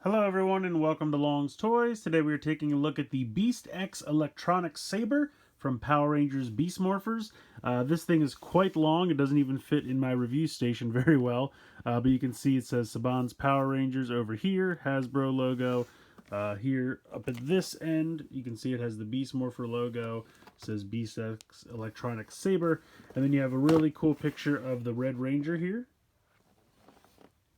Hello everyone and welcome to Long's Toys. Today we are taking a look at the Beast X electronic saber from Power Rangers Beast Morphers. This thing is quite long. It doesn't even fit in my review station very well. But you can see it says Saban's Power Rangers over here, Hasbro logo. Here up at this end, you can see it has the Beast Morpher logo. It says Beast X electronic saber. And then you have a really cool picture of the Red Ranger here.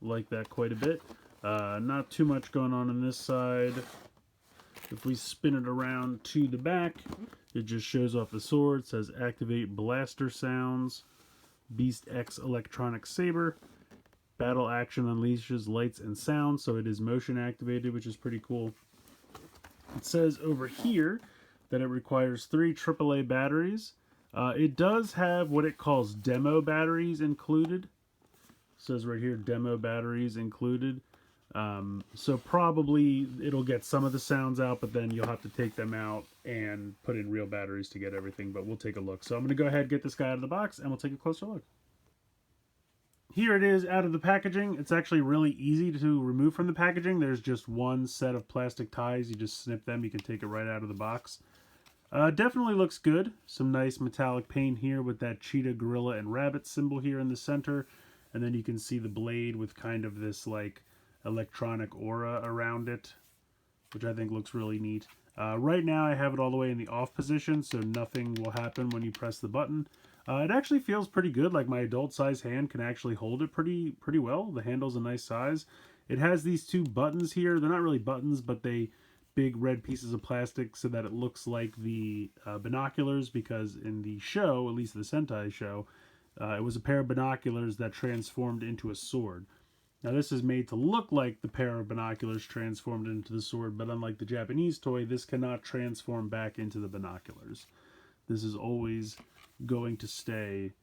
Like that quite a bit. Not too much going on this side. If we spin it around to the back, it just shows off the sword. It says activate blaster sounds, Beast X electronic saber. Battle action unleashes lights and sounds, so it is motion activated, which is pretty cool. It says over here that it requires 3 AAA batteries. It does have what it calls demo batteries included. It says right here, demo batteries included. So probably it'll get some of the sounds out, but then you'll have to take them out and put in real batteries to get everything, but we'll take a look. So I'm going to go ahead and get this guy out of the box and we'll take a closer look. Here it is out of the packaging. It's actually really easy to remove from the packaging. There's just one set of plastic ties. You just snip them. You can take it right out of the box. Definitely looks good. Some nice metallic paint here with that cheetah, gorilla, and rabbit symbol here in the center. And then you can see the blade with kind of this like electronic aura around it, which I think looks really neat. Right now I have it all the way in the off position, so nothing will happen when you press the button. It actually feels pretty good. Like my adult size hand can actually hold it pretty well. The handle's a nice size. It has these 2 buttons here. They're not really buttons, but they big red pieces of plastic so that it looks like the binoculars, because in the show, at least the Sentai show, it was a pair of binoculars that transformed into a sword. Now this is made to look like the pair of binoculars transformed into the sword, but unlike the Japanese toy, this cannot transform back into the binoculars. This is always going to stay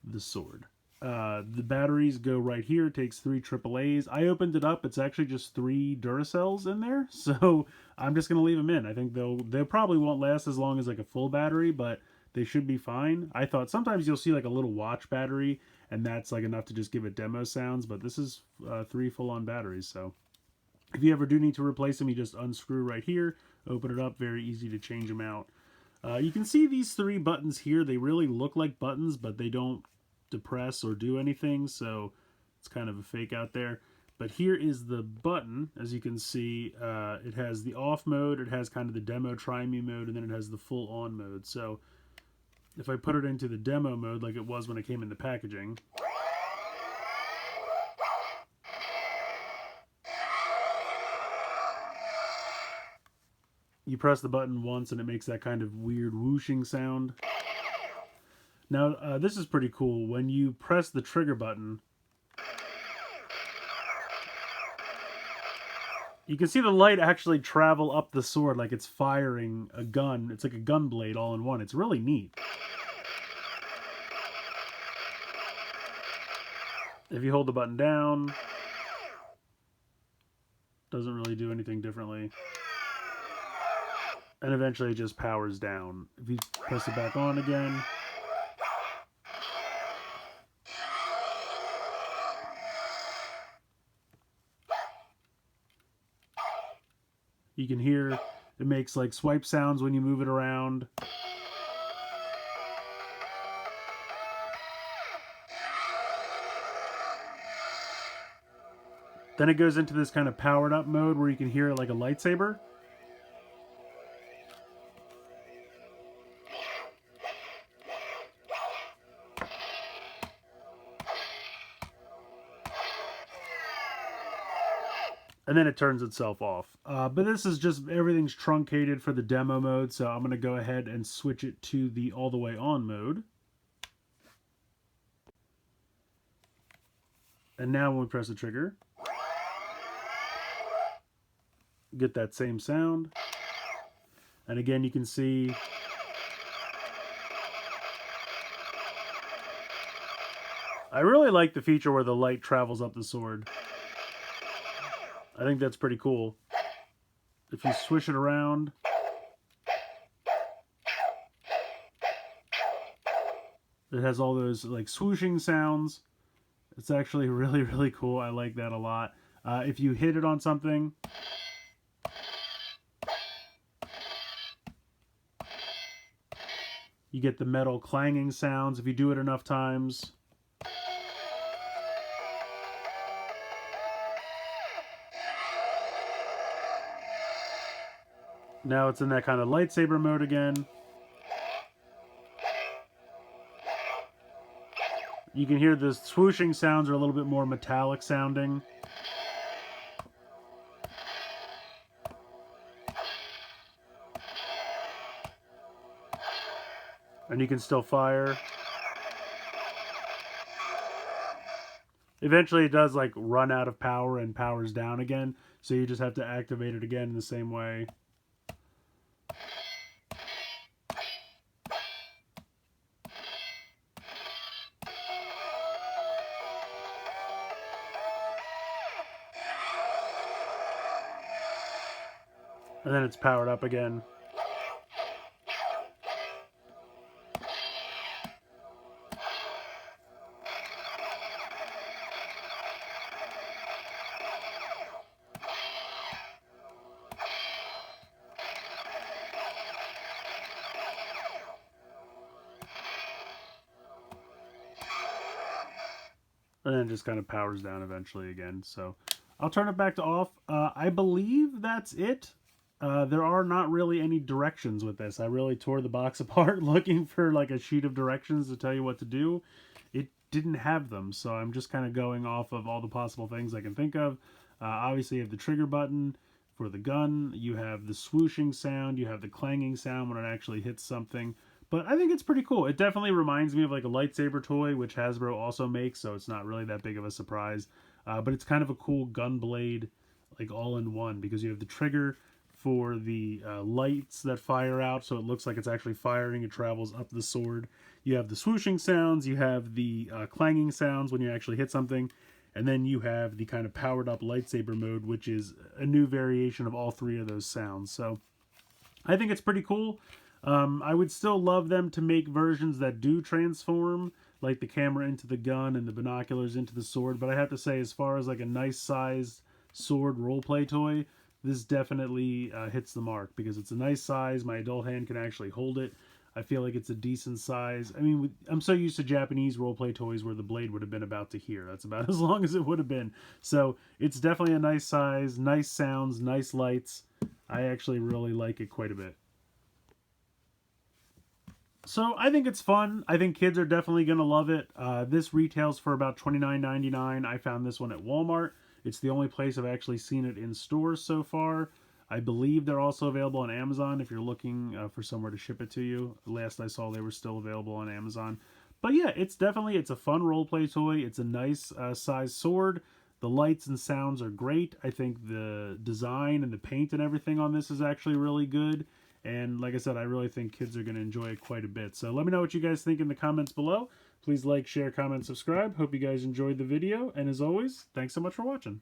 the sword. The batteries go right here. It takes 3 AAAs. I opened it up. It's actually just 3 Duracells in there, so I'm just going to leave them in. I think they probably won't last as long as like a full battery, but they should be fine. I thought sometimes you'll see like a little watch battery, and that's like enough to just give it demo sounds, but this is 3 full-on batteries, so if you ever do need to replace them, you just unscrew right here, open it up, very easy to change them out. You can see these 3 buttons here. They really look like buttons, but they don't depress or do anything, so it's kind of a fake out there. But here is the button. As you can see, it has the off mode, it has kind of the demo try me mode, and then it has the full on mode. So if I put it into the demo mode like it was when it came in the packaging, you press the button once and it makes that kind of weird whooshing sound. Now, this is pretty cool. When you press the trigger button, you can see the light actually travel up the sword like it's firing a gun. It's like a gun blade all in one. It's really neat. If you hold the button down, doesn't really do anything differently. And eventually it just powers down. If you press it back on again, you can hear it makes like swipe sounds when you move it around. Then it goes into this kind of powered up mode where you can hear it like a lightsaber. And then it turns itself off. But this is just, everything's truncated for the demo mode, so I'm going to go ahead and switch it to the all the way on mode. And now when we press the trigger, get that same sound. And again, you can see I really like the feature where the light travels up the sword. I think that's pretty cool. If you swish it around, it has all those like swooshing sounds. It's actually really, really cool. I like that a lot. If you hit it on something, you get the metal clanging sounds if you do it enough times. Now it's in that kind of lightsaber mode again. You can hear the swooshing sounds are a little bit more metallic sounding. And you can still fire. Eventually it does like run out of power and powers down again, so you just have to activate it again in the same way. And then it's powered up again. And then it just kind of powers down eventually again. So I'll turn it back to off. I believe that's it. There are not really any directions with this. I really tore the box apart looking for like a sheet of directions to tell you what to do. It didn't have them, so I'm just kind of going off of all the possible things I can think of. Obviously, you have the trigger button for the gun. You have the swooshing sound. You have the clanging sound when it actually hits something. But I think it's pretty cool. It definitely reminds me of like a lightsaber toy, which Hasbro also makes, so it's not really that big of a surprise. But it's kind of a cool gun blade, like all in one, because you have the trigger for the lights that fire out, so it looks like it's actually firing. It travels up the sword. You have the swooshing sounds. You have the clanging sounds when you actually hit something. And then you have the kind of powered up lightsaber mode, which is a new variation of all three of those sounds. So I think it's pretty cool. I would still love them to make versions that do transform, like the camera into the gun and the binoculars into the sword. But I have to say, as far as like a nice sized sword roleplay toy, this definitely hits the mark, because it's a nice size. My adult hand can actually hold it. I feel like it's a decent size. I mean, I'm so used to Japanese roleplay toys where the blade would have been about to here. That's about as long as it would have been. So it's definitely a nice size, nice sounds, nice lights. I actually really like it quite a bit. So I think it's fun. I think kids are definitely going to love it. This retails for about $29.99. I found this one at Walmart. It's the only place I've actually seen it in stores so far. I believe they're also available on Amazon if you're looking for somewhere to ship it to you. Last I saw, they were still available on Amazon. But yeah, it's a fun roleplay toy. It's a nice size sword. The lights and sounds are great. I think the design and the paint and everything on this is actually really good. And like I said, I really think kids are going to enjoy it quite a bit. So let me know what you guys think in the comments below. Please like, share, comment, subscribe. Hope you guys enjoyed the video. And as always, thanks so much for watching.